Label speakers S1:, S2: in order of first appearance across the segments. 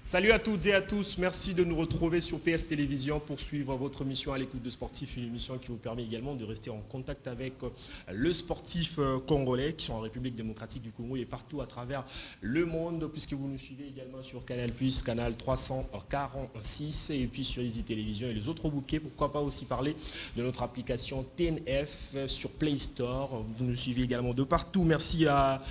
S1: Salut à toutes et à tous, merci de nous retrouver sur PS Télévision pour suivre votre mission à l'écoute de Sportif, une émission qui vous permet également de rester en contact avec le sportif congolais qui sont en République démocratique du Congo et partout à travers le monde, puisque vous nous suivez également sur Canal+, canal 346 et puis sur Easy Télévision et les autres bouquets. Pourquoi pas aussi parler de notre application TNF sur Play Store. Vous nous suivez également de partout. Merci à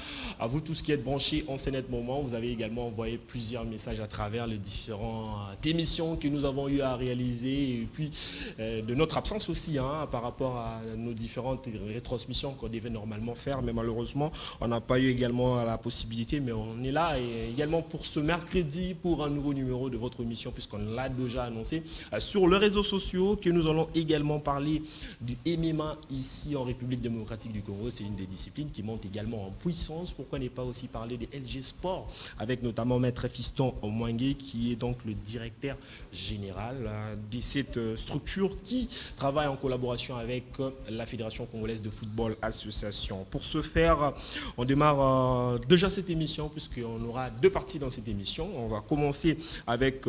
S1: vous tous qui êtes branchés en ce net moment. Vous avez également envoyé plusieurs messages à travers les différentes émissions que nous avons eu à réaliser et puis de notre absence aussi par rapport à nos différentes rétransmissions qu'on devait normalement faire, mais malheureusement on n'a pas eu également la possibilité, mais on est là et également pour ce mercredi pour un nouveau numéro de votre émission puisqu'on l'a déjà annoncé sur les réseaux sociaux que nous allons également parler du MMA ici en République démocratique du Congo. C'est une des disciplines qui monte également en puissance. Pourquoi ne pas aussi parler des LG Sport avec notamment Maître Fiston Omwangé qui est donc le directeur général de cette structure qui travaille en collaboration avec la Fédération congolaise de football association. Pour ce faire, on démarre déjà cette émission puisqu'on aura deux parties dans cette émission. On va commencer avec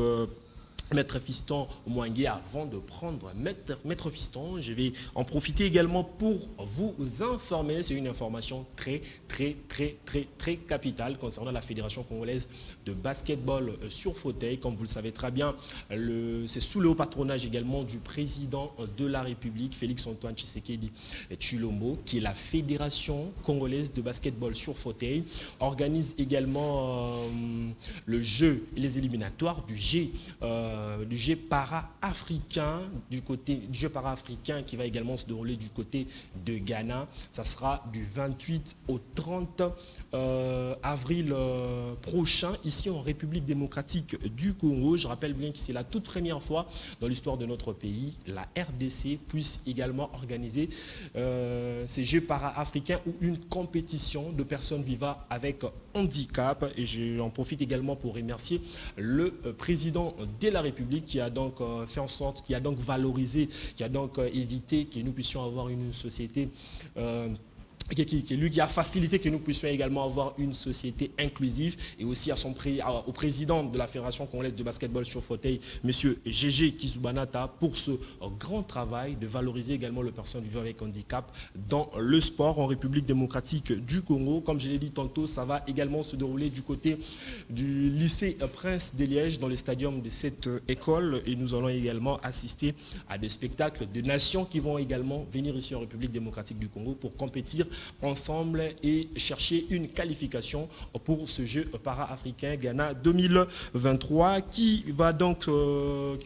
S1: Maître Fiston Omwangé. Avant de prendre Maître Fiston, je vais en profiter également pour vous informer. C'est une information très capitale concernant la Fédération congolaise de basketball sur fauteuil. Comme vous le savez très bien, c'est sous le haut patronage également du président de la République, Félix Antoine Tshisekedi Tshilombo, qui est la Fédération congolaise de basketball sur fauteuil, organise également le jeu et les éliminatoires du jeu para-africain, du jeu para-africain qui va également se dérouler du côté de Ghana. Ça sera du 28 au 30 avril prochain, ici en République démocratique du Congo. Je rappelle bien que c'est la toute première fois dans l'histoire de notre pays, la RDC puisse également organiser ces jeux para-africains ou une compétition de personnes vivant avec handicap. Et j'en profite également pour remercier le président de la République qui a donc fait en sorte, qui a donc valorisé, qui a donc évité que nous puissions avoir une société qui a facilité que nous puissions également avoir une société inclusive, et aussi au président de la Fédération congolaise de basketball sur fauteuil, M. Gégé Kizubanata, pour ce grand travail de valoriser également les personnes vivant avec handicap dans le sport en République démocratique du Congo. Comme je l'ai dit tantôt, ça va également se dérouler du côté du lycée Prince de Liège, dans le stadium de cette école, et nous allons également assister à des spectacles de nations qui vont également venir ici en République démocratique du Congo pour compétir ensemble et chercher une qualification pour ce jeu para-africain Ghana 2023 qui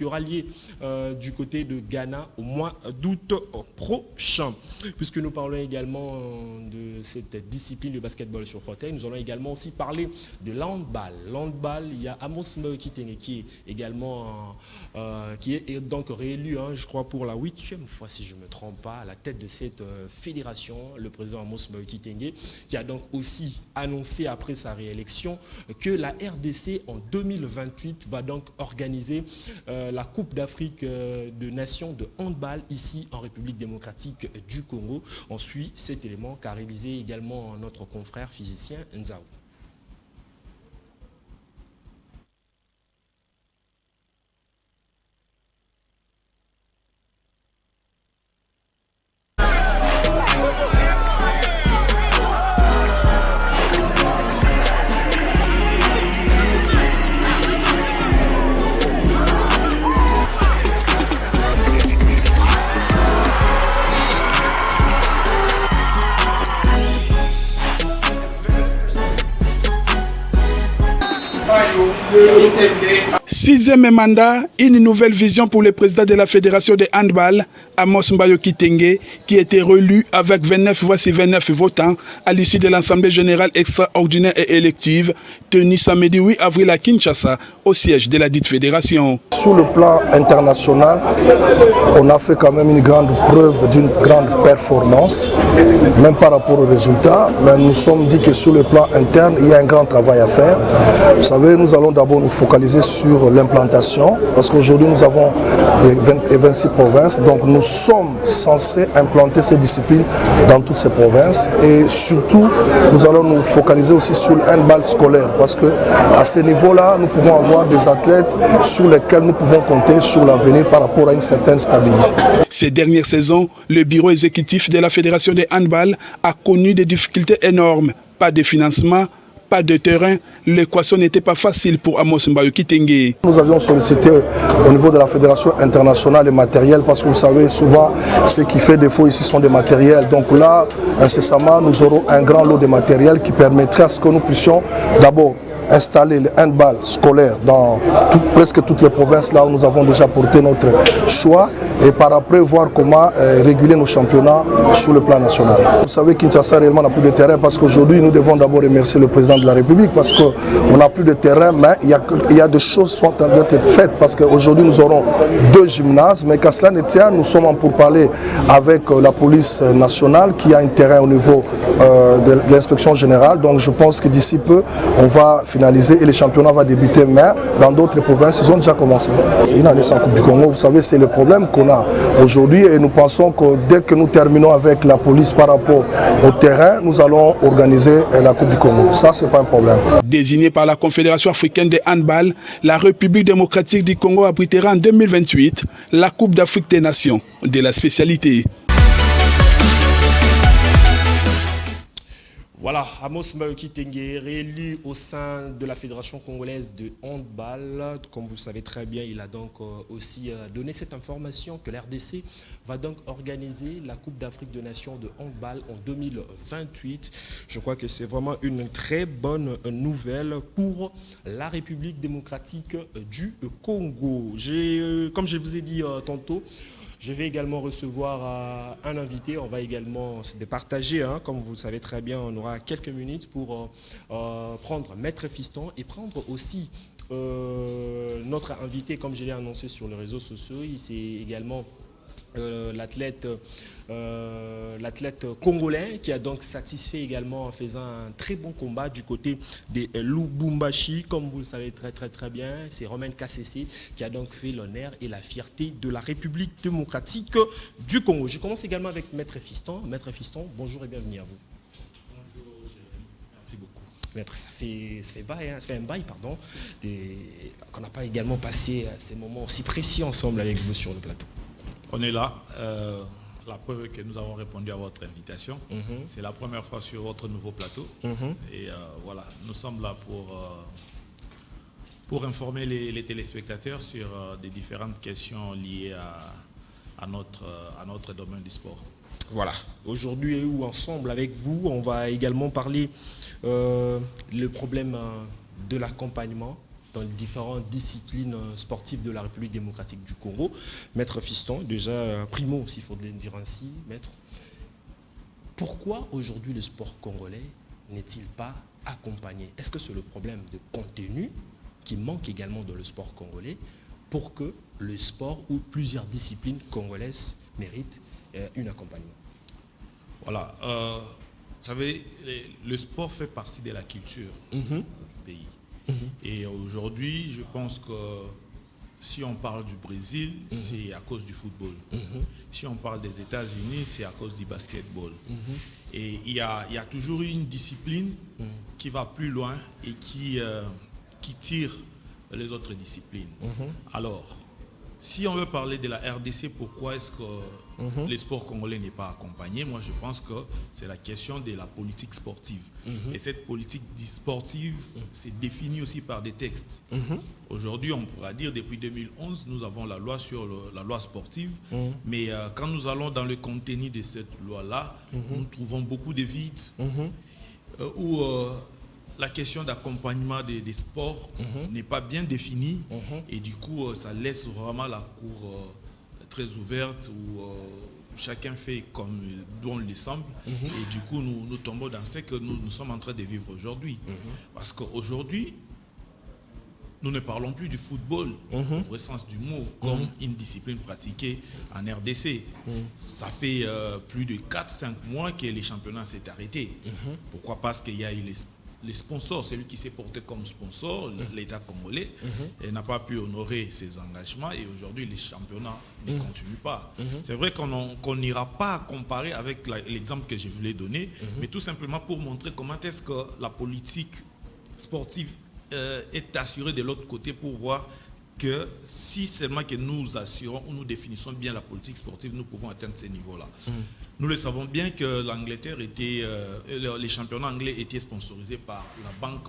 S1: aura lieu du côté de Ghana au mois d'août prochain. Puisque nous parlons également de cette discipline de basketball sur fauteuil, nous allons également aussi parler de l'handball. L'handball, il y a Amos Mbayo Kitenge qui est également qui est donc réélu, je crois pour la 8e fois si je ne me trompe pas, à la tête de cette fédération, le président Amos Mbayo Kitenge, qui a donc aussi annoncé après sa réélection que la RDC en 2028 va donc organiser la Coupe d'Afrique de Nations de handball ici en République démocratique du Congo. On suit cet élément qu'a réalisé également notre confrère physicien Nzao.
S2: Sixième mandat, une nouvelle vision pour le président de la Fédération de handball, Amos Mbayo Kitenge, qui était réélu avec 29 voix sur 29 votants à l'issue de l'Assemblée générale extraordinaire et élective tenue samedi 8 avril à Kinshasa, au siège de la dite fédération.
S3: Sur le plan international, on a fait quand même une grande preuve d'une grande performance, même par rapport aux résultats, mais nous sommes dit que sur le plan interne, il y a un grand travail à faire. Vous savez, nous allons d'abord nous focaliser sur l'implantation, parce qu'aujourd'hui nous avons 26 provinces, donc nous sommes censés implanter ces disciplines dans toutes ces provinces et surtout nous allons nous focaliser aussi sur le handball scolaire parce qu'à ce niveau-là nous pouvons avoir des athlètes sur lesquels nous pouvons compter sur l'avenir par rapport à une certaine stabilité.
S2: Ces dernières saisons, le bureau exécutif de la Fédération de handball a connu des difficultés énormes. Pas de financement, pas de terrain, l'équation n'était pas facile pour Amos Mbayo Kitenge.
S3: Nous avions sollicité au niveau de la Fédération internationale les matériels parce que vous savez souvent ce qui fait défaut ici sont des matériels. Donc là, incessamment, nous aurons un grand lot de matériel qui permettrait à ce que nous puissions d'abord installer le handball scolaire dans presque toutes les provinces là où nous avons déjà porté notre choix et par après voir comment réguler nos championnats sur le plan national. Vous savez Kinshasa réellement n'a plus de terrain parce qu'aujourd'hui nous devons d'abord remercier le président de la République parce qu'on n'a plus de terrain mais il y a des choses qui sont en train d'être faites parce qu'aujourd'hui nous aurons 2 gymnases mais qu'à cela ne tient, nous sommes en pourparlers avec la police nationale qui a un terrain au niveau de l'inspection générale donc je pense que d'ici peu on va finaliser et le championnat va débuter, mais dans d'autres provinces, ils ont déjà commencé. Une année sans Coupe du Congo, vous savez, c'est le problème qu'on a aujourd'hui et nous pensons que dès que nous terminons avec la police par rapport au terrain, nous allons organiser la Coupe du Congo. Ça, ce n'est pas un problème.
S2: Désignée par la Confédération africaine de handball, la République démocratique du Congo abritera en 2028 la Coupe d'Afrique des Nations de la spécialité.
S1: Voilà, Amos Mbayo Kitenge, réélu au sein de la Fédération congolaise de handball. Comme vous le savez très bien, il a donc aussi donné cette information que l'RDC va donc organiser la Coupe d'Afrique des Nations de handball en 2028. Je crois que c'est vraiment une très bonne nouvelle pour la République démocratique du Congo. Comme je vous ai dit tantôt, je vais également recevoir un invité. On va également se départager. Comme vous le savez très bien, on aura quelques minutes pour prendre Maître Fiston et prendre aussi notre invité, comme je l'ai annoncé sur les réseaux sociaux. C'est également l'athlète congolais qui a donc satisfait également en faisant un très bon combat du côté des Lubumbashi. Comme vous le savez très bien, c'est Romain KCC qui a donc fait l'honneur et la fierté de la République démocratique du Congo. Je commence également avec Maître Fiston. Maître Fiston, bonjour et bienvenue à vous.
S4: Bonjour, merci beaucoup.
S1: Maître, ça fait un bail qu'on n'a pas également passé ces moments aussi précis ensemble avec vous sur le plateau.
S4: On est là. La preuve est que nous avons répondu à votre invitation. C'est la première fois sur votre nouveau plateau. Et voilà, nous sommes là pour informer les téléspectateurs sur des différentes questions liées à notre domaine du sport.
S1: Voilà, aujourd'hui ou ensemble avec vous, on va également parler le problème de l'accompagnement dans les différentes disciplines sportives de la République démocratique du Congo. Maître Fiston, déjà primo, s'il faut le dire ainsi, maître, pourquoi aujourd'hui le sport congolais n'est-il pas accompagné? Est-ce que c'est le problème de contenu qui manque également dans le sport congolais pour que le sport ou plusieurs disciplines congolaises méritent un accompagnement?
S4: Voilà, vous savez, le sport fait partie de la culture du pays. Et aujourd'hui, je pense que si on parle du Brésil, c'est à cause du football. Si on parle des États-Unis, c'est à cause du basketball. Et il y a toujours une discipline qui va plus loin et qui tire les autres disciplines. Alors, si on veut parler de la RDC, pourquoi est-ce que les sports congolais n'est pas accompagné? Moi, je pense que c'est la question de la politique sportive. Et cette politique sportive, c'est défini aussi par des textes. Aujourd'hui, on pourra dire, depuis 2011, nous avons la loi sur la loi sportive. Mais quand nous allons dans le contenu de cette loi-là, nous trouvons beaucoup de vides où la question d'accompagnement des sports n'est pas bien définie et du coup ça laisse vraiment la cour très ouverte où chacun fait comme bon lui semble et du coup nous tombons dans ce que nous sommes en train de vivre aujourd'hui. Parce qu'aujourd'hui nous ne parlons plus du football au vrai sens du mot comme une discipline pratiquée en RDC. Ça fait plus de 4-5 mois que les championnats s'est arrêté. Pourquoi? Parce qu'il y a eu les sponsors, celui qui s'est porté comme sponsor, l'État congolais, n'a pas pu honorer ses engagements et aujourd'hui les championnats ne continuent pas. C'est vrai qu'on n'ira pas comparer avec l'exemple que je voulais donner, mais tout simplement pour montrer comment est-ce que la politique sportive est assurée de l'autre côté pour voir que si seulement que nous assurons ou nous définissons bien la politique sportive, nous pouvons atteindre ces niveaux-là. Nous le savons bien que l'Angleterre était, les championnats anglais étaient sponsorisés par la banque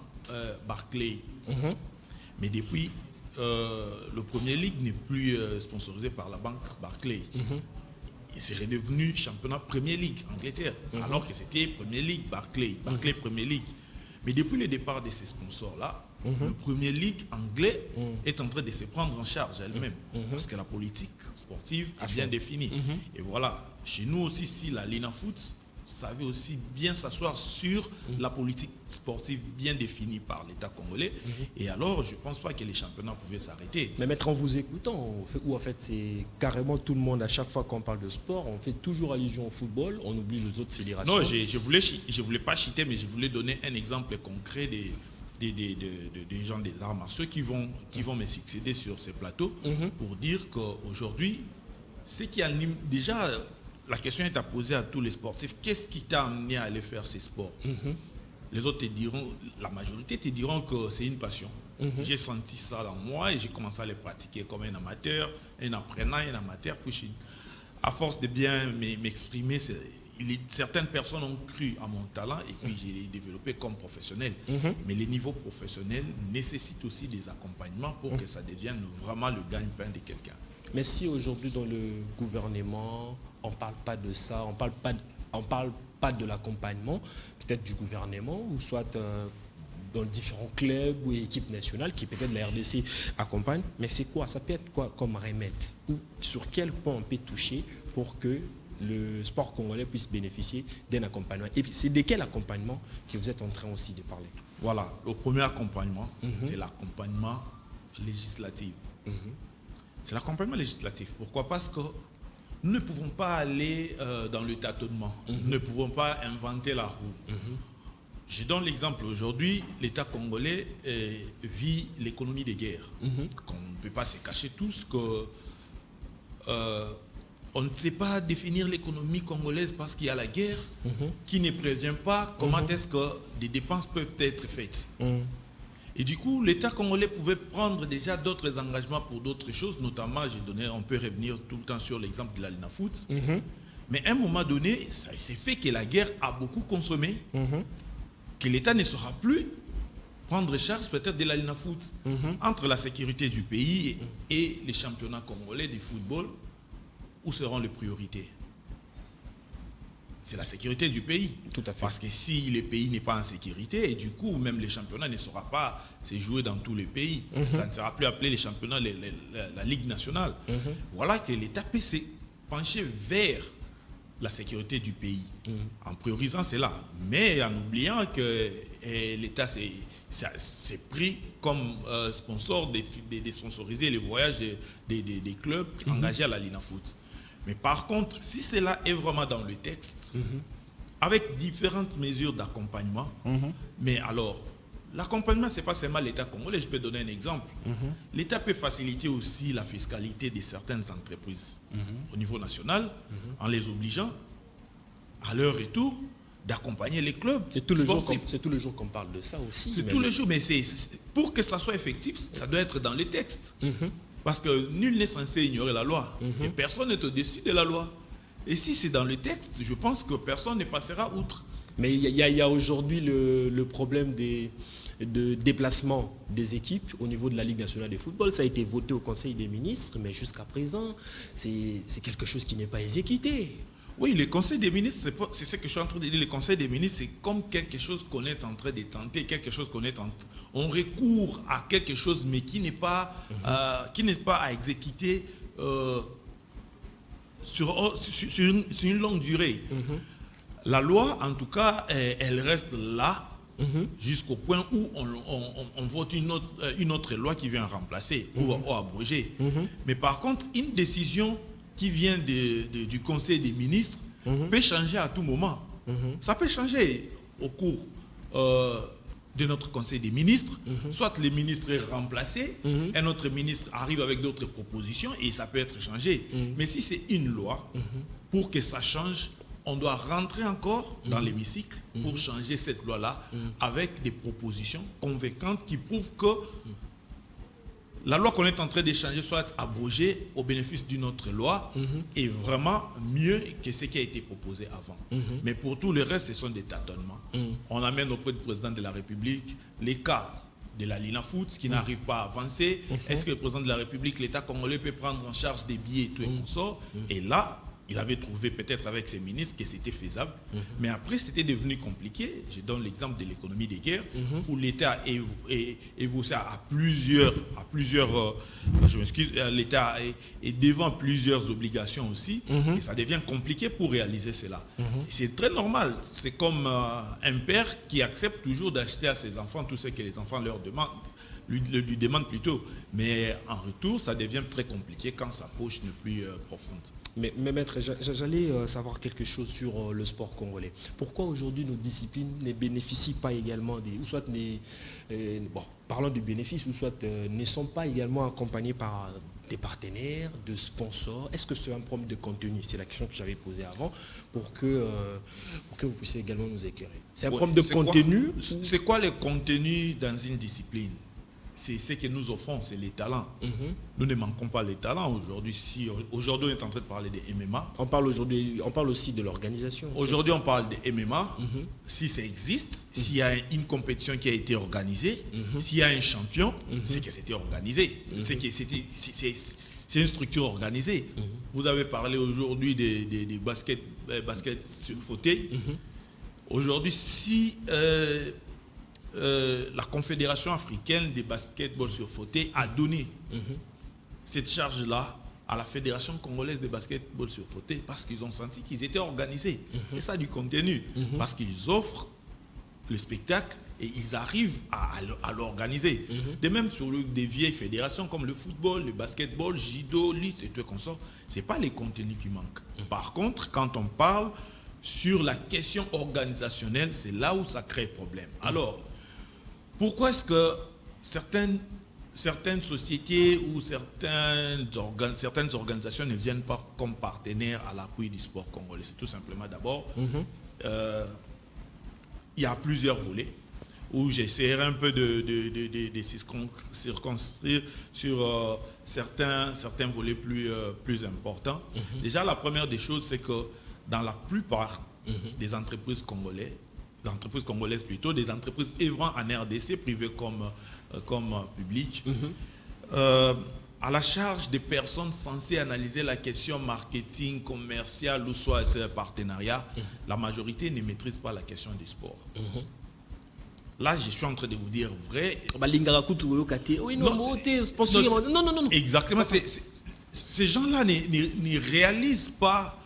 S4: Barclays. Mais depuis, le Premier League n'est plus sponsorisé par la banque Barclays. Il serait devenu championnat Premier League Angleterre, alors que c'était Premier League Barclays, Barclays Premier League. Mais depuis le départ de ces sponsors-là, le Premier League anglais est en train de se prendre en charge elle-même. Parce que la politique sportive est bien définie. Et voilà, chez nous aussi, si la Linafoot savait aussi bien s'asseoir sur la politique sportive bien définie par l'État congolais. Et alors, je ne pense pas que les championnats pouvaient s'arrêter.
S1: Mais maître, en vous écoutant, en fait c'est carrément tout le monde, à chaque fois qu'on parle de sport, on fait toujours allusion au football, on oublie les autres fédérations.
S4: Non, je voulais pas citer, mais je voulais donner un exemple concret des gens des arts martiaux qui vont me succéder sur ces plateaux pour dire qu'aujourd'hui, ce qui anime déjà, la question est à poser à tous les sportifs, qu'est-ce qui t'a amené à aller faire ces sports? Les autres te diront, la majorité te diront que c'est une passion. J'ai senti ça dans moi et j'ai commencé à les pratiquer comme un amateur, un apprenant, un amateur. Puis à force de bien m'exprimer, certaines personnes ont cru à mon talent et puis je l'ai développé comme professionnel. Mais les niveaux professionnels nécessitent aussi des accompagnements pour que ça devienne vraiment le gagne-pain de quelqu'un.
S1: Mais si aujourd'hui dans le gouvernement, on ne parle pas de ça, on parle pas de l'accompagnement, peut-être du gouvernement, ou soit dans différents clubs ou équipes nationales qui peut-être la RDC accompagne, mais c'est quoi? Ça peut être quoi comme remède? Ou sur quel point on peut toucher pour que le sport congolais puisse bénéficier d'un accompagnement? Et puis c'est de quel accompagnement que vous êtes en train aussi de parler?
S4: Voilà, le premier accompagnement, c'est l'accompagnement législatif. C'est l'accompagnement législatif. Pourquoi? Parce que nous ne pouvons pas aller dans le tâtonnement. Nous ne pouvons pas inventer la roue. Je donne l'exemple. Aujourd'hui, l'État congolais vit l'économie de guerre. On ne peut pas se cacher tous que on ne sait pas définir l'économie congolaise parce qu'il y a la guerre qui ne prévient pas comment est-ce que des dépenses peuvent être faites. Et du coup, l'État congolais pouvait prendre déjà d'autres engagements pour d'autres choses, notamment, on peut revenir tout le temps sur l'exemple de la Linafoot. Mais à un moment donné, ça s'est fait que la guerre a beaucoup consommé, que l'État ne saura plus prendre charge peut-être de la Linafoot. Entre la sécurité du pays et les championnats congolais du football, où seront les priorités? C'est la sécurité du pays. Tout à fait. Parce que si le pays n'est pas en sécurité, et du coup, même les championnats ne seront pas se jouer dans tous les pays. Ça ne sera plus appelé les championnats, la Ligue nationale. Voilà que l'État peut se pencher vers la sécurité du pays, en priorisant cela. Mais en oubliant que l'État s'est pris comme sponsor de sponsoriser les voyages des clubs engagés à la Linafoot. Mais par contre, si cela est vraiment dans le texte, avec différentes mesures d'accompagnement, mais alors, l'accompagnement, ce n'est pas seulement l'État congolais, je peux donner un exemple. L'État peut faciliter aussi la fiscalité de certaines entreprises au niveau national, en les obligeant, à leur retour, d'accompagner les clubs.
S1: C'est tout le jour qu'on parle de ça aussi.
S4: C'est tout le jour, mais pour que ça soit effectif, ça doit être dans les textes. Parce que nul n'est censé ignorer la loi. Et personne n'est au-dessus de la loi. Et si c'est dans le texte, je pense que personne ne passera outre.
S1: Mais il y a aujourd'hui le problème de déplacement des équipes au niveau de la Ligue nationale de football. Ça a été voté au Conseil des ministres, mais jusqu'à présent, c'est quelque chose qui n'est pas exécuté.
S4: Oui, le Conseil des ministres, c'est ce que je suis en train de dire. Le Conseil des ministres, c'est comme quelque chose qu'on est en train de tenter, quelque chose on recourt à quelque chose, mais qui n'est pas à exécuter sur une longue durée. La loi, en tout cas, elle reste là jusqu'au point où on vote une autre loi qui vient remplacer ou abroger. Mais par contre, une décision qui vient du Conseil des ministres peut changer à tout moment. Ça peut changer au cours de notre Conseil des ministres, soit le ministre est remplacé, un autre ministre arrive avec d'autres propositions et ça peut être changé. Mais si c'est une loi, pour que ça change, on doit rentrer encore dans l'hémicycle pour changer cette loi-là avec des propositions convaincantes qui prouvent que la loi qu'on est en train d'échanger soit abrogée au bénéfice d'une autre loi est vraiment mieux que ce qui a été proposé avant. Mais pour tout le reste, ce sont des tâtonnements. On amène auprès du président de la République les cas de la Linafoot qui n'arrive pas à avancer. Est-ce que le président de la République, l'État congolais peut prendre en charge des billets et tout et consorts? Et là, il avait trouvé peut-être avec ses ministres que c'était faisable. Mais après, c'était devenu compliqué. Je donne l'exemple de l'économie des guerres, où l'État évoqué à plusieurs je m'excuse, l'État est devant plusieurs obligations aussi. Et ça devient compliqué pour réaliser cela. C'est très normal. C'est comme un père qui accepte toujours d'acheter à ses enfants tout ce que les enfants leur demandent. Lui demande plutôt. Mais en retour, ça devient très compliqué quand sa poche n'est plus profonde.
S1: Mais maître, j'allais savoir quelque chose sur le sport congolais. Pourquoi aujourd'hui nos disciplines ne bénéficient pas également parlons du bénéfice, ou soit ne sont pas également accompagnés par des partenaires, de sponsors? Est-ce que c'est un problème de contenu? C'est la question que j'avais posée avant pour que vous puissiez également nous éclairer. C'est un problème de contenu?
S4: C'est quoi le contenu dans une discipline? C'est ce que nous offrons, c'est les talents. Nous ne manquons pas les talents aujourd'hui. Aujourd'hui, on est en train de parler des MMA.
S1: On parle aussi de l'organisation. Aujourd'hui,
S4: on parle des MMA. Si ça existe, s'il y a une compétition qui a été organisée, s'il y a un champion, c'est que c'était organisé. C'est une structure organisée. Vous avez parlé aujourd'hui des basket sur fauteuil. Aujourd'hui, si la Confédération africaine des basketball sur fauteuil a donné cette charge-là à la Fédération congolaise de basketball sur fauteuil parce qu'ils ont senti qu'ils étaient organisés. Et ça a du contenu. Parce qu'ils offrent le spectacle et ils arrivent à l'organiser. De même sur des vieilles fédérations comme le football, le basketball, judo, lutte et tout comme ça, ce n'est pas les contenus qui manquent. Par contre, quand on parle sur la question organisationnelle, c'est là où ça crée problème. Alors, pourquoi est-ce que certaines sociétés ou certaines organisations ne viennent pas comme partenaires à l'appui du sport congolais? C'est tout simplement d'abord, il y a plusieurs volets où j'essaierai un peu de circonscrire sur certains volets plus importants. Déjà, la première des choses, c'est que dans la plupart des entreprises congolaises, des entreprises œuvrant en RDC, privées comme publiques, à la charge des personnes censées analyser la question marketing, commercial ou soit partenariat, la majorité ne maîtrise pas la question du sport. Là, je suis en train de vous dire vrai. Non. Exactement. Ces gens-là ne réalisent pas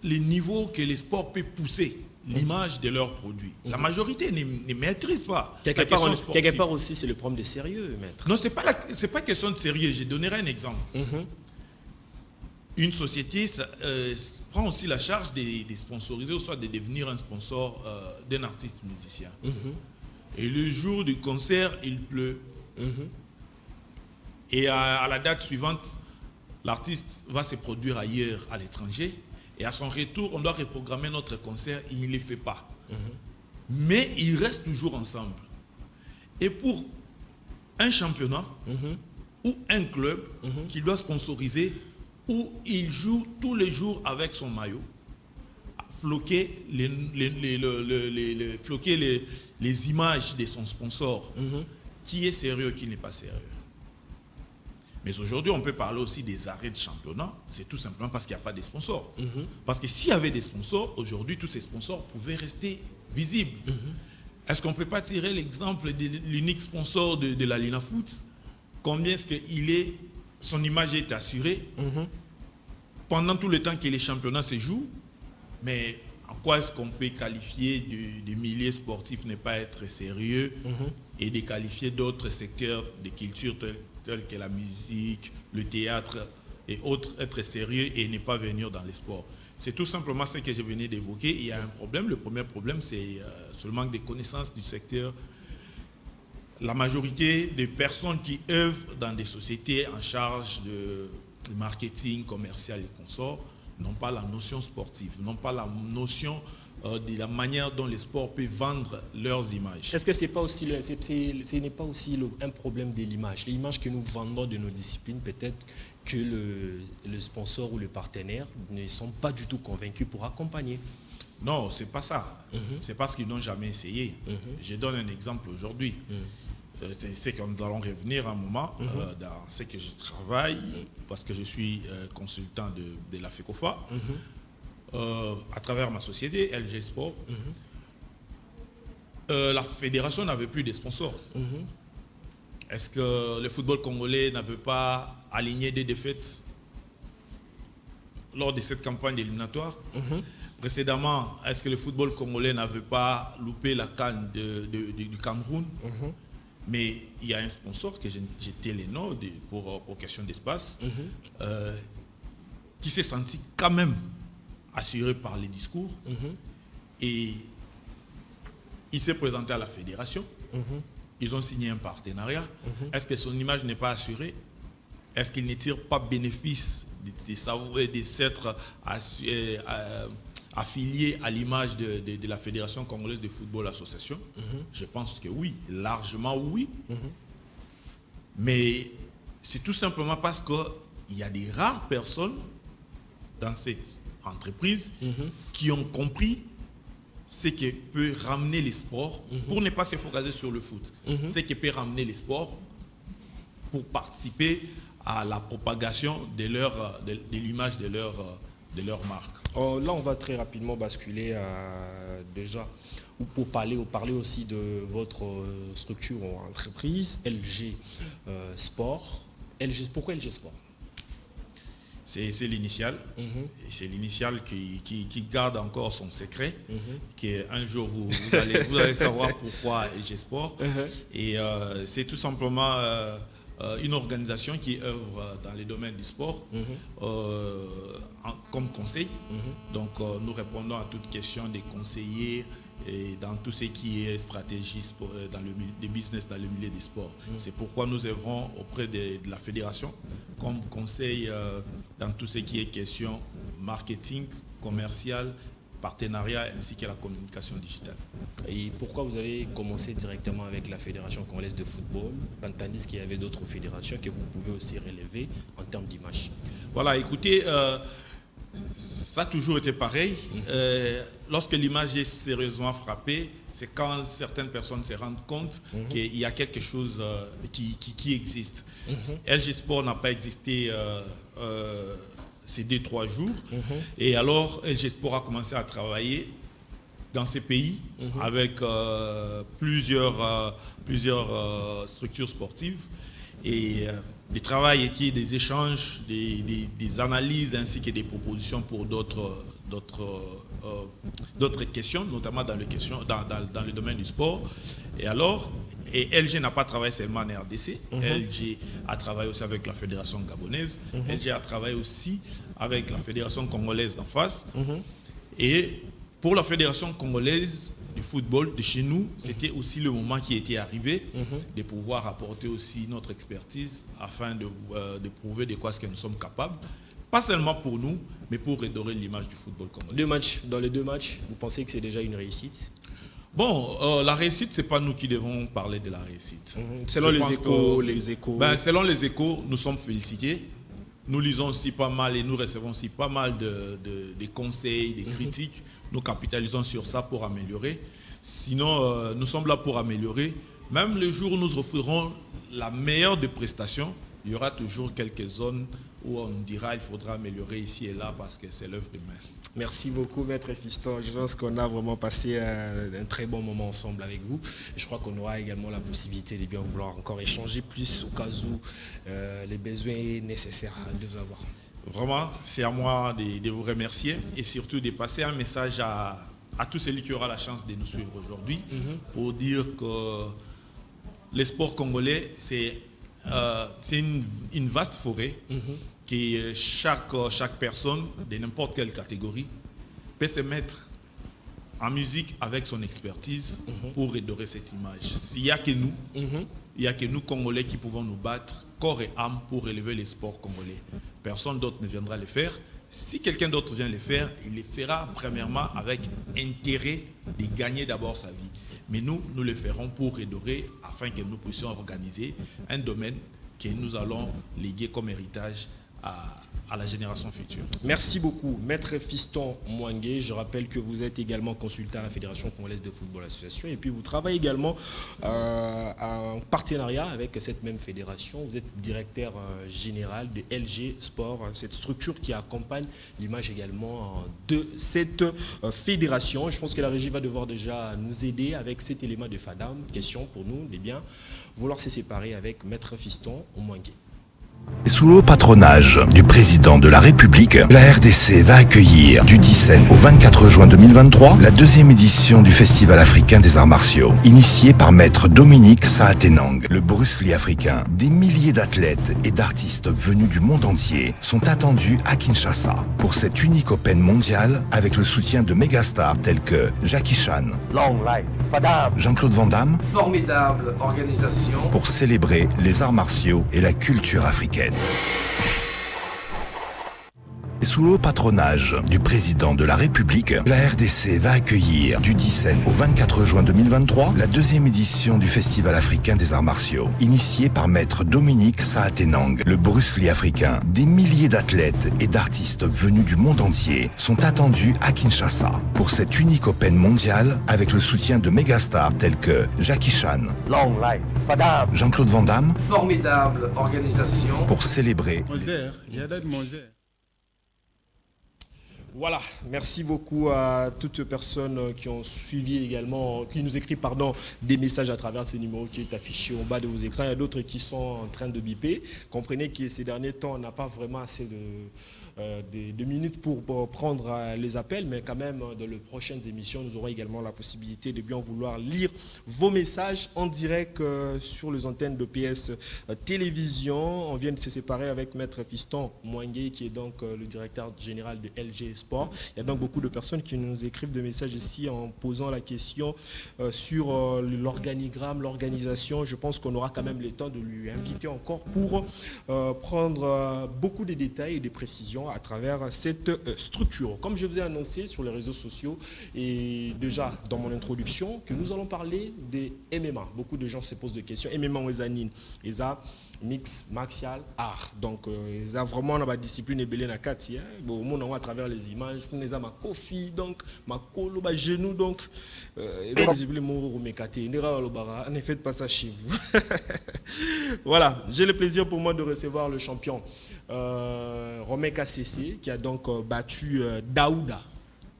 S4: les niveaux que les sports peuvent pousser, l'image de leurs produits. La majorité ne maîtrise pas la question sportive.
S1: Quelque part aussi, c'est le problème de sérieux, maître.
S4: Non, c'est pas question de sérieux. Je donnerai un exemple. Une société prend aussi la charge de sponsoriser ou soit de devenir un sponsor d'un artiste musicien. Et le jour du concert, il pleut. Et à la date suivante, l'artiste va se produire ailleurs, à l'étranger. Et à son retour, on doit reprogrammer notre concert. Il ne le fait pas. Mais ils restent toujours ensemble. Et pour un championnat ou un club qui doit sponsoriser, où il joue tous les jours avec son maillot, floquer les images de son sponsor, qui est sérieux, qui n'est pas sérieux. Mais aujourd'hui, on peut parler aussi des arrêts de championnat. C'est tout simplement parce qu'il n'y a pas de sponsors. Parce que s'il y avait des sponsors, aujourd'hui, tous ces sponsors pouvaient rester visibles. Est-ce qu'on ne peut pas tirer l'exemple de l'unique sponsor de la Linafoot? Combien est-ce que son image est assurée pendant tout le temps que les championnats se jouent? Mais en quoi est-ce qu'on peut qualifier du milieu sportif ne pas être sérieux et de qualifier d'autres secteurs de culture tels que la musique, le théâtre et autres être sérieux et ne pas venir dans les sports? C'est tout simplement ce que je venais d'évoquer. Il y a un problème. Le premier problème, c'est le manque de connaissances du secteur. La majorité des personnes qui œuvrent dans des sociétés en charge de marketing commercial et consorts n'ont pas la notion sportive, n'ont pas la notion de la manière dont les sports peuvent vendre leurs images.
S1: Est-ce que ce n'est pas aussi un problème de l'image, l'image que nous vendons de nos disciplines, peut-être que le sponsor ou le partenaire ne sont pas du tout convaincus pour accompagner?
S4: Non, c'est pas ça. C'est parce qu'ils n'ont jamais essayé. Je donne un exemple aujourd'hui. C'est que nous allons revenir un moment dans ce que je travaille, parce que je suis consultant de la FECOFA. À travers ma société, LG Sport, la fédération n'avait plus de sponsors. Est-ce que le football congolais n'avait pas aligné des défaites lors de cette campagne éliminatoire? Précédemment, est-ce que le football congolais n'avait pas loupé la CAN du Cameroun? Mais il y a un sponsor que j'étais les noms pour question d'espace, qui s'est senti quand même assuré par les discours, et il s'est présenté à la fédération. Ils ont signé un partenariat. Est-ce que son image n'est pas assurée? Est-ce qu'il ne tire pas bénéfice de s'être affilié à l'image de la Fédération congolaise de football association? Je pense que oui, largement oui. Mais c'est tout simplement parce qu'il y a des rares personnes dans cette entreprise qui ont compris ce qui peut ramener les sports, pour ne pas se focaliser sur le foot, ce qui peut ramener les sports pour participer à la propagation de l'image de leur marque.
S1: Là, on va très rapidement basculer déjà pour parler aussi de votre structure ou entreprise, LG Sport. Pourquoi LG Sport?
S4: C'est l'initial. Et c'est l'initial qui garde encore son secret. Un jour, vous allez savoir pourquoi LG Sport. Et c'est tout simplement une organisation qui œuvre dans les domaines du sport comme conseil. Donc, nous répondons à toutes questions des conseillers et dans tout ce qui est stratégie dans le business dans le milieu des sports. C'est pourquoi nous œuvrons auprès de la fédération comme conseil dans tout ce qui est question marketing, commercial, partenariat ainsi que la communication digitale.
S1: Et pourquoi vous avez commencé directement avec la Fédération congolaise de football, tandis qu'il y avait d'autres fédérations que vous pouvez aussi relever en termes d'image? Voilà,
S4: écoutez, ça a toujours été pareil. Lorsque l'image est sérieusement frappée, c'est quand certaines personnes se rendent compte qu'il y a quelque chose qui existe. LG Sport n'a pas existé ces 2-3 jours. Et alors, LG Sport a commencé à travailler dans ces pays avec plusieurs structures sportives. Et des travail qui est des échanges, des analyses ainsi que des propositions pour d'autres questions, notamment dans le domaine du sport. Et alors, LG n'a pas travaillé seulement en RDC, LG a travaillé aussi avec la Fédération gabonaise, LG a travaillé aussi avec la Fédération congolaise d'en face. Et pour la Fédération congolaise du football de chez nous, c'était aussi le moment qui était arrivé de pouvoir apporter aussi notre expertise afin de prouver de quoi ce que nous sommes capables. Pas seulement pour nous, mais pour redorer l'image du football congolais.
S1: Dans les 2 matchs, vous pensez que c'est déjà une réussite?
S4: Bon, la réussite, ce n'est pas nous qui devons parler de la réussite.
S1: Selon les échos.
S4: Selon les échos, nous sommes félicités. Nous lisons aussi pas mal et nous recevons aussi pas mal de conseils, de critiques. Nous capitalisons sur ça pour améliorer. Sinon, nous sommes là pour améliorer. Même le jour où nous offrirons la meilleure des prestations, il y aura toujours quelques zones où on dira qu'il faudra améliorer ici et là parce que c'est l'œuvre humaine.
S1: Merci beaucoup, Maître Fiston. Je pense qu'on a vraiment passé un très bon moment ensemble avec vous. Je crois qu'on aura également la possibilité de bien vouloir encore échanger plus au cas où les besoins nécessaires de vous avoir.
S4: Vraiment, c'est à moi de vous remercier et surtout de passer un message à tous ceux qui auront la chance de nous suivre aujourd'hui pour dire que les sports congolais, c'est une vaste forêt que chaque personne de n'importe quelle catégorie peut se mettre en musique avec son expertise pour redorer cette image. S'il n'y a que nous, il n'y a que nous Congolais qui pouvons nous battre corps et âme pour élever les sports congolais. Personne d'autre ne viendra le faire. Si quelqu'un d'autre vient le faire, il le fera premièrement avec intérêt de gagner d'abord sa vie. Mais nous le ferons pour redorer afin que nous puissions organiser un domaine que nous allons léguer comme héritage à la génération future.
S1: Merci beaucoup, Maître Fiston Mwangué. Je rappelle que vous êtes également consultant à la Fédération congolaise de football association et puis vous travaillez également en partenariat avec cette même fédération. Vous êtes directeur général de LG Sport, cette structure qui accompagne l'image également de cette fédération. Je pense que la régie va devoir déjà nous aider avec cet élément de FADAM. Question pour nous de bien vouloir se séparer avec Maître Fiston Mwangué.
S5: Sous le patronage du président de la République, la RDC va accueillir du 17 au 24 juin 2023 la deuxième édition du Festival africain des arts martiaux, initié par maître Dominique Saatenang, le Bruce Lee africain. Des milliers d'athlètes et d'artistes venus du monde entier sont attendus à Kinshasa pour cet unique Open mondial avec le soutien de mégastars tels que Jackie Chan, Jean-Claude Van Damme,
S6: formidable organisation
S5: pour célébrer les arts martiaux et la culture africaine. Sous le patronage du président de la République, la RDC va accueillir du 17 au 24 juin 2023 la deuxième édition du Festival africain des arts martiaux, initié par maître Dominique Saatenang, le Bruce Lee africain. Des milliers d'athlètes et d'artistes venus du monde entier sont attendus à Kinshasa pour cet unique Open mondial avec le soutien de mégastars tels que Jackie Chan, Jean-Claude Van Damme,
S6: formidable organisation
S5: pour célébrer.
S1: Voilà, merci beaucoup à toutes ces personnes qui ont suivi également, qui nous écrivent des messages à travers ces numéros qui est affiché au bas de vos écrans. Il y a d'autres qui sont en train de biper. Comprenez que ces derniers temps, on n'a pas vraiment assez de minutes pour prendre les appels, mais quand même, dans les prochaines émissions, nous aurons également la possibilité de bien vouloir lire vos messages en direct sur les antennes de PS Télévision. On vient de se séparer avec Maître Fiston Mwangué, qui est donc le directeur général de LG Sport. Il y a donc beaucoup de personnes qui nous écrivent des messages ici en posant la question sur l'organigramme, l'organisation. Je pense qu'on aura quand même le temps de lui inviter encore pour prendre beaucoup de détails et de précisions à travers cette structure. Comme je vous ai annoncé sur les réseaux sociaux et déjà dans mon introduction, que nous allons parler des MMA. Beaucoup de gens se posent des questions. MMA, ils ont mix martial art. Donc, ils ont vraiment la discipline ébélée na kati. Bon, on à travers les images, on a ma kofi, donc ma colo, ma genou, donc ils ont discipline ne faites pas ça chez vous. Voilà, j'ai le plaisir pour moi de recevoir le champion Romain KCC qui a donc battu Daouda,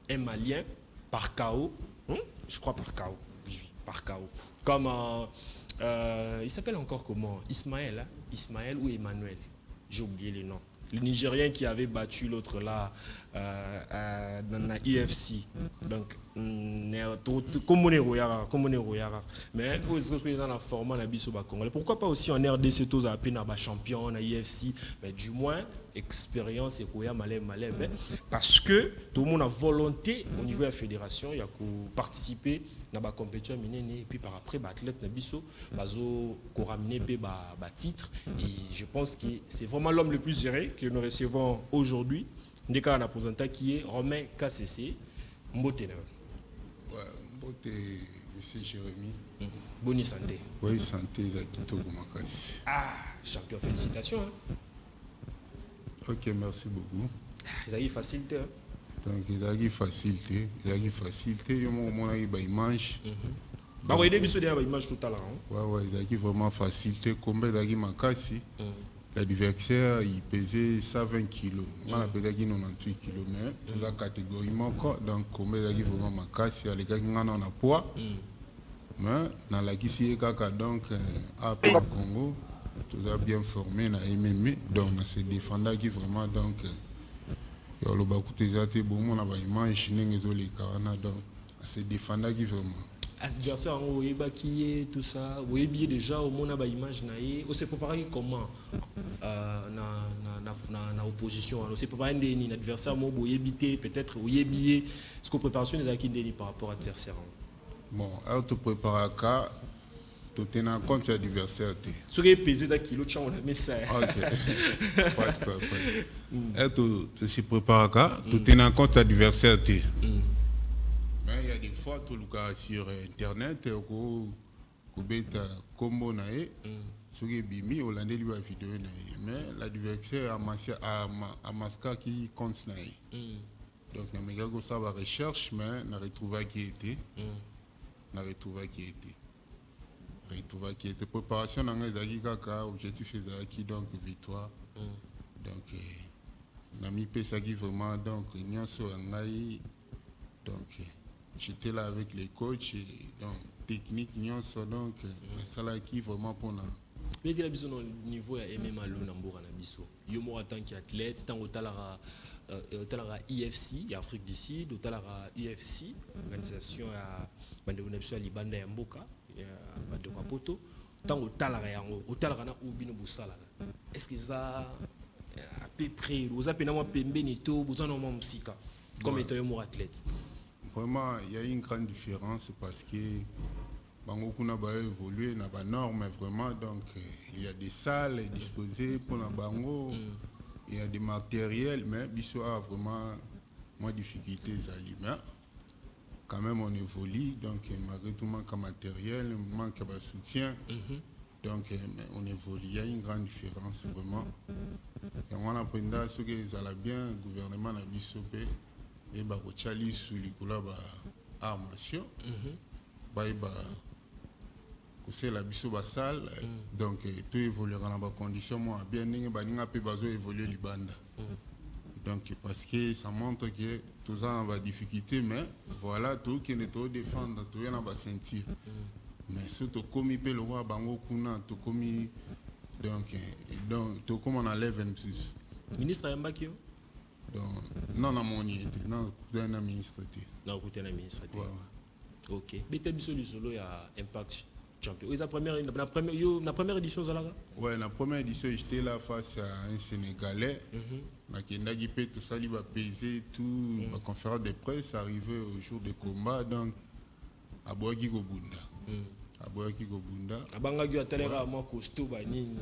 S1: un Malien, par KO. Je crois par KO. Par KO. Comme il s'appelle encore comment? Ismaël, hein? Ismaël ou Emmanuel? J'ai oublié les noms. Le Nigérien qui avait battu l'autre là dans la UFC. Donc, comme on est royal, mais vous êtes dans la forme la biso congolais. Pourquoi pas aussi en RDC tous à peine champion en UFC, mais du moins expérience et quoi malais parce que tout le monde a volonté au niveau de la fédération, il y a participer dans la compétition et puis par après athlète nabiso bazo ramener titre et je pense que c'est vraiment l'homme le plus géré que nous recevons aujourd'hui. Ndeka na présentant qui est Romain KCC Mbote.
S7: Mbote, monsieur Jérémy.
S1: Bonne santé.
S7: Oui, santé, Zakito Gomakasi.
S1: Ah, champion, félicitations. Hein.
S7: Ok, merci beaucoup.
S1: Ils ont eu facilité. Hein.
S7: Donc, ils ont eu facilité. Ils ont eu facilité. Ils ont eu une image.
S1: Bah, oui, ils ont eu une image tout à l'heure.
S7: Oui, ils ont eu vraiment facilité. Combien ils ont eu Makasi? L'adversaire, il pesait 120 kg. Moi, je pesais 98 kg. Mais toute la catégorie encore. Donc, combien ils ont eu vraiment Makasi? Les gars qui ont un poids. Mais dans la Kissi donc, à Congo, tout a bien formé dans MMA. Donc, on s'est défendu qui vraiment. Donc, il y a des image, donc, on s'est défendu qui vraiment.
S1: adversaire en Oyebaki tout ça, vous bien déjà au monde à image naïe, on s'est préparé comment na opposition, on s'est préparé un adversaire mo boyebité peut-être oyebié, ce qu'on préparation des acquis par rapport à l'adversaire.
S7: Bon, auto préparer à tout tenant compte de l'adversaire.
S1: Ce qui est pesé d'un kilo, tu as un ça.
S7: Ok. Tu se prépares à tout tenant compte de l'adversaire. Mais il y a des fois, tu le sur Internet, tu as combo nae, sur les bimi, on a des vidéos nae. Mais l'adversaire a masqué qui compte nae. Donc, on a mis ça à recherche, mais on a retrouvé qui était. Qui était préparation dans les agriculteurs, objectif est donc victoire. Donc, on a mis ça qui vraiment, donc, donc, j'étais là avec les coachs, donc, technique, donc, ça là qui vraiment pour nous.
S1: Mais il y a besoin au niveau de MMA Lonamboura Nabiso. Il y a en tant qu'athlète, tant au talara IFC, Afrique du Sud, au talara UFC, organisation à Bandewonepso à Libanda et Mboka, de Kapoto, tant au talara na Ubino Boussala. Est-ce que ça à peu près, vous avez un peu Benito, vous en avez un psycha, comme étant un athlète?
S7: Vraiment, il y a une grande différence parce que Bango n'a pas évolué, n'a pas norme, vraiment. Donc, il y a des salles disposées pour la Bango, il y a des matériels, mais Bissot a vraiment moins de difficultés à l'humain. Quand même, on évolue, donc malgré tout, manque de matériel, manque de soutien. Donc, on évolue. Il y a une grande différence, vraiment. Et on a appris à ce que ça bien, le gouvernement a Bissot et Barochali sous les couleurs d'armation. C'est la biso basale, donc tout évoluera dans les conditions moi bien n'inga peut pas évoluer libanda. Donc parce que ça montre que tout ça va difficulté, mais voilà tout qui ne te défendre tout y en a sentir. Mais surtout comme il peut le roi bango kuna tout comme donc tout comme on enlève 26.
S1: Ministre Yambakio.
S7: Donc non na moni était non d'un ministre était.
S1: Non côté na ministre était. OK. Mais t'as biso du solo ya impact champion. La première édition Zalaga?
S7: Ouais, la première édition, j'étais là face à un Sénégalais. Qui peut tout ça, il va peser tout, la conférence de presse arrivé au jour de combat, donc à Boaki Gobunda. À Boaki Gobunda.
S1: À Bangagi à Telera, moi, costaud, Banini.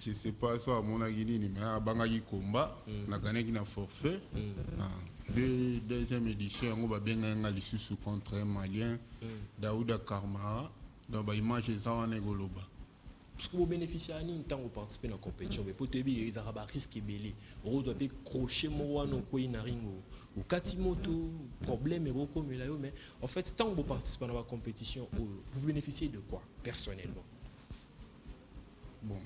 S7: Je ne sais pas ça à mon aguini, mais à Bangagi combat, on a gagné un forfait. Deuxième édition, on va bien gagner l'issue contre un Malien, Daouda Karmara, dans l'image de Zawane Goloba.
S1: Parce que vous bénéficiez de temps où participer à la compétition, mais pour te dire, ils ont un risque belé. On doit crocher moi non quoi inaringo ou katimoto problème et beaucoup mais en fait tant que vous participez à la compétition, vous bénéficiez de quoi personnellement?
S7: Bon.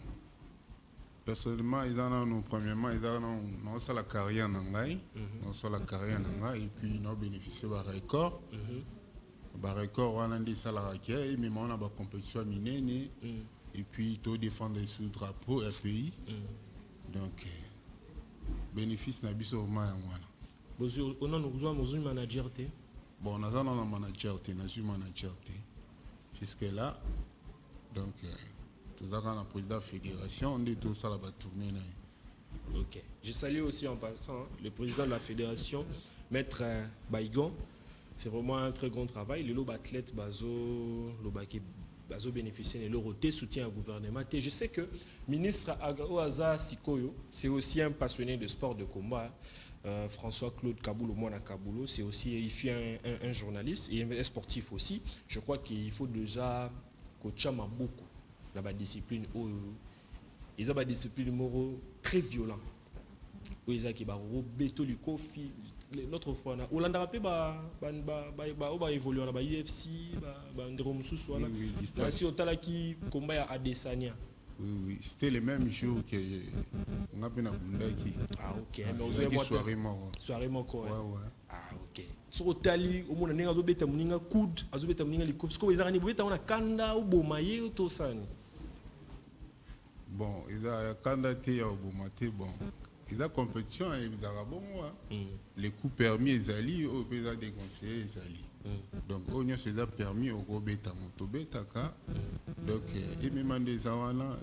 S7: Personnellement, ils ont premièrement, ils ont la carrière nangai, la carrière nangai et puis ils ont bénéficié d'un record. Le record, on a des salariés, mais on a une compétition minée et puis ils défendent sous drapeau et pays. Donc, bénéfice n'a pas au moins.
S1: On a un manager.
S7: Bon, on a un manager, jusque-là. Donc, tout ça, quand on a président de la fédération, on dit tout ça là-bas tourner.
S1: Ok. Je salue aussi en passant le président de la fédération, Maître Baïgon. C'est vraiment un très grand travail. Le lobe athlète Bazo bénéficie de l'Euroté, soutien au gouvernement. Et je sais que le ministre Oaza Sikoyo, c'est aussi un passionné de sport de combat. François-Claude Kaboulo, Mwana Kaboulo, c'est aussi un journaliste et un sportif aussi. Je crois qu'il faut déjà coacher beaucoup. La discipline ils ont une discipline morale très violente. Ils ont l'autre fois on a rappelé ba évoluer dans UFC ba ndero mususu wana si otalaki combat à Adesanya.
S7: Oui, c'était le même jour que on a bien Bundaki.
S1: Ah OK,
S7: mais on a
S1: soirée moko.
S7: Ouais.
S1: Ah OK. So otali omona nenga azobeta muninga coude, azobeta muninga likofi ko ezaka ni bobeta wana kanda obomaye tosani.
S7: Bon, il y a candidaté à Obomate, bon, la compétition est bon. Les coups permis ezali au pays déconseillé ezali. Donc on a cela permis au robeta motobetaka. Donc et même des awana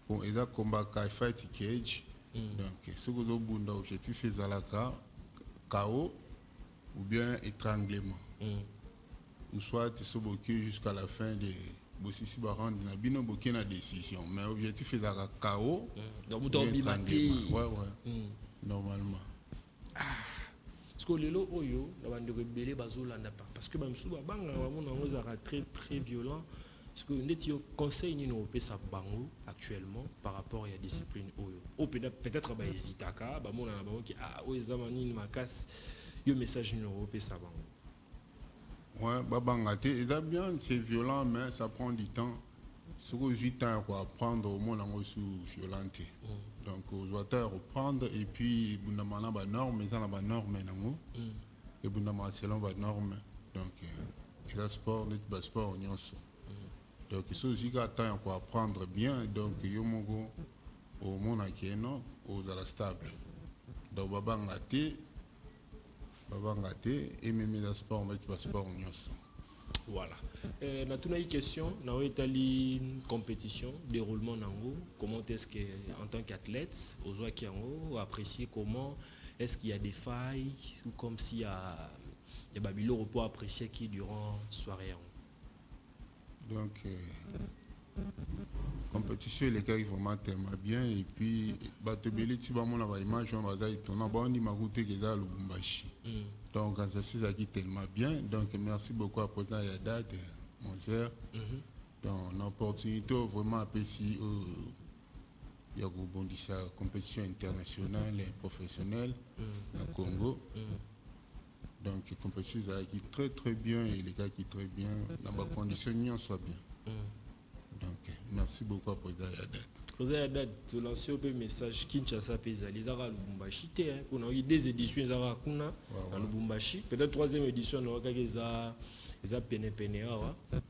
S7: pour eza combat fight cage. Donc ce que vous bunda objectif ezalaka KO ou bien étranglement. Ou soit tu soboki jusqu'à la fin de Bossisi Barand na bino boki na décision mais objectif ezalaka KO.
S1: Donc vous bimaté.
S7: Ouais. Normalement.
S1: Parce que lelo oyo na bande rebelle bazolanda pas parce que bamsu babanga bamona ngo zara très violent parce que ndeti yo conseil ni no pesa bango actuellement par rapport à la discipline oyo. O peut-être ba hésitaka bamona na bango ki oyo zamani ni makasi yo message ni no pesa bango.
S7: Ouais, babangate, bien, c'est violent, mais ça prend du temps. Ce que 8 ans pour apprendre au monde en sous violenté. Donc, aux auteurs reprendre et puis, bundamana ba norme, ça na ba norme nango. Et bundamana selon ba norme. Donc, et la sport, le sport nyonso. Donc, il faut aussi temps pour apprendre bien. Donc, yo mongo au monde akeno aux ala stable. Donc, babangate et même les sports, mais sport
S1: voilà. Na tuna une question, na Italie compétition, déroulement nango, comment est-ce que en tant qu'athlète, aux joueurs qui ont apprécié comment est-ce qu'il y a des failles ou comme s'il y a Babylone pour apprécier qui durant soirée.
S7: Donc compétition les gars ils vraiment tellement bien et puis batebeli tu vas mon image on va étonnant bon on dit ma route que ça Lubumbashi. Donc ça c'est qui tellement bien donc merci beaucoup à président Yadad mon cher. Donc l'opportunité vraiment apprécier il y a rebondi sa compétition internationale et professionnelle au Congo. Donc la compétition qui très bien et les gars qui très bien dans les conditions soit bien. Donc, merci beaucoup à Président Yadad.
S1: Président Yadad, tu as lancé un message Kinshasa Pesa, les Arabes Lubumbashi. On a eu des éditions Arabes à Lubumbashi. Peut-être troisième édition, on a eu des Pene.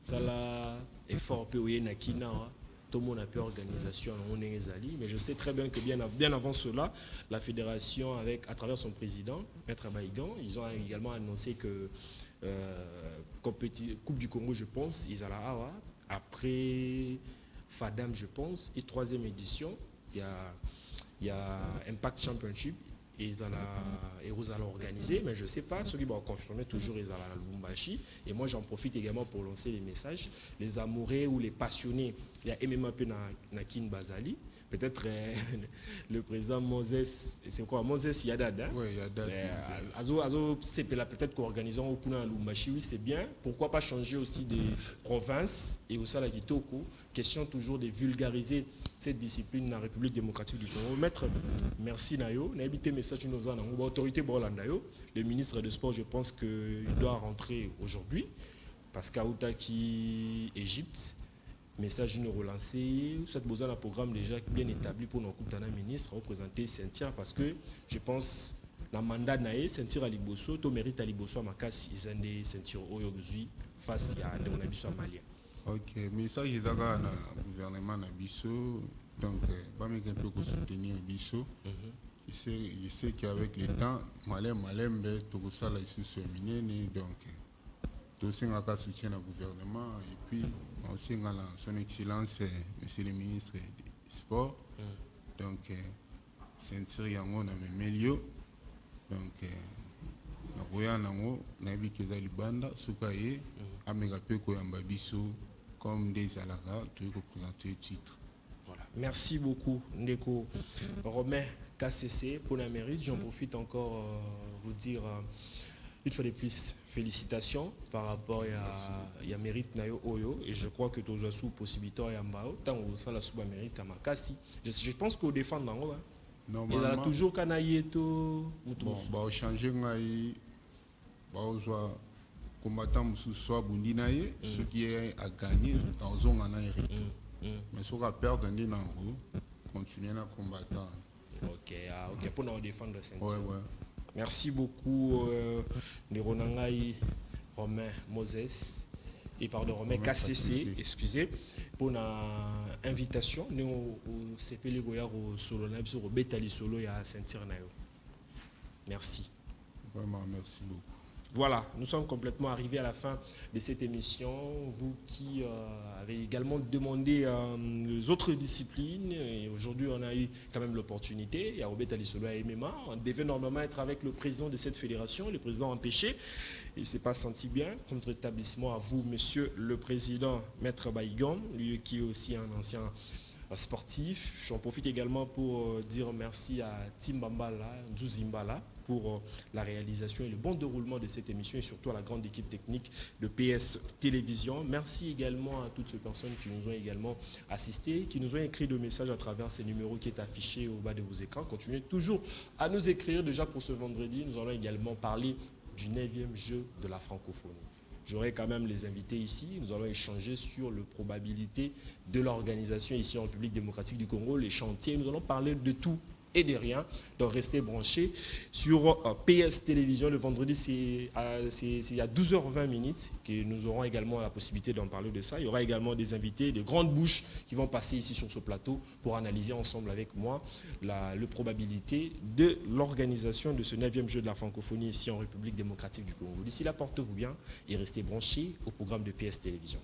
S1: Ça là, effort POE Nakina. Tout le monde a pu organisation, mais je sais très bien que bien avant cela, la fédération, à travers son président, Maître Baïgan, ils ont également annoncé que Coupe du Congo, je pense, ils allaient après Fadam, je pense, et troisième édition, il y a Impact Championship, et ils allaient organiser, mais je ne sais pas, ceux qui vont confirmer toujours, ils allaient à Lubumbashi. Et moi, j'en profite également pour lancer les messages. Les amoureux ou les passionnés, il y a MMAP Nakin Bazali. Peut-être le président Moses, c'est quoi Moses Yadad, hein?
S7: Oui, Yadad.
S1: C'est peut-être qu'organisant au Kuna à Lubumbashi, oui, c'est bien. Pourquoi pas changer aussi des provinces et au Sala Kitoko? Question toujours de vulgariser cette discipline dans la République démocratique du Congo. Maître, merci Nayo. N'habitez message nous en autorité Borlandayo. Le ministre des Sports, je pense qu'il doit rentrer aujourd'hui parce qu'Aoutaki Égypte. Message nous relancer, cette besoin d'un programme déjà bien établi pour nos coutana ministres représenter Saint-Cyr parce que je pense la mandat naé Saint-Cyr à Liboso, tout mérite à Liboso à Makassi, ils ont des Saint-Cyr aujourd'hui face à des Monabiso malien.
S7: Ok, message ils ont un gouvernement Nabiso, donc pas même un peu soutenir Biso. Je sais qu'avec le temps, malem, tout ça là ils sont terminés donc. Aussi on a soutien au gouvernement et puis aussi on a son excellence monsieur le ministre des sports donc Saint-Cyr yango na melio donc na koya nango na biki za libanda sukaye ameka pe ko yamba biso comme des alaka tu représenter le titre.
S1: Voilà. Merci beaucoup Ndeko Romain KCC pour la mérite. J'en profite encore vous dire une fois de plus, félicitations par rapport à mérite Nayo Oyo. Et je crois que tu as sous possibilité à Yambao. Tant que ça la sous mérite à Makassi. Je pense qu'au défendre, il a toujours Kanayeto.
S7: Bon, bah, changer Naï. Bah, combattant sous soit Bundinaye, ce qui est à gagner dans zone en hérité. Mais ce qu'on a perdu dans le continuer à combattre.
S1: Ok, pour nous défendre le
S7: ouais.
S1: Merci beaucoup, Neronangai Romain Moses. et pardon, Romain KCC, excusez, pour l'invitation. Nous, au CPL Goyar, au Solo, au Betali Solo et à Saint-Tirnayo. Merci.
S7: Vraiment, merci beaucoup.
S1: Voilà, nous sommes complètement arrivés à la fin de cette émission. Vous qui avez également demandé les autres disciplines, et aujourd'hui on a eu quand même l'opportunité, il y a Robert Alisolo à MMA, on devait normalement être avec le président de cette fédération, le président empêché, il ne s'est pas senti bien. Contre établissement à vous, monsieur le président, Maître Baïgon, lui qui est aussi un ancien sportif. J'en profite également pour dire merci à Timbambala, Nzuzimbala, pour la réalisation et le bon déroulement de cette émission et surtout à la grande équipe technique de PS Télévision. Merci également à toutes ces personnes qui nous ont également assistés, qui nous ont écrit de messages à travers ces numéros qui est affiché au bas de vos écrans. Continuez toujours à nous écrire. Déjà pour ce vendredi, nous allons également parler du 9e jeu de la francophonie. J'aurai quand même les invités ici. Nous allons échanger sur la probabilité de l'organisation ici en République démocratique du Congo, les chantiers. Nous allons parler de tout et de rien. Donc restez branchés sur PS Télévision. Le vendredi, c'est à 12h20 que nous aurons également la possibilité d'en parler de ça. Il y aura également des invités, de grandes bouches qui vont passer ici sur ce plateau pour analyser ensemble avec moi la probabilité de l'organisation de ce 9e jeu de la francophonie ici en République démocratique du Congo. D'ici là, portez-vous bien et restez branchés au programme de PS Télévision.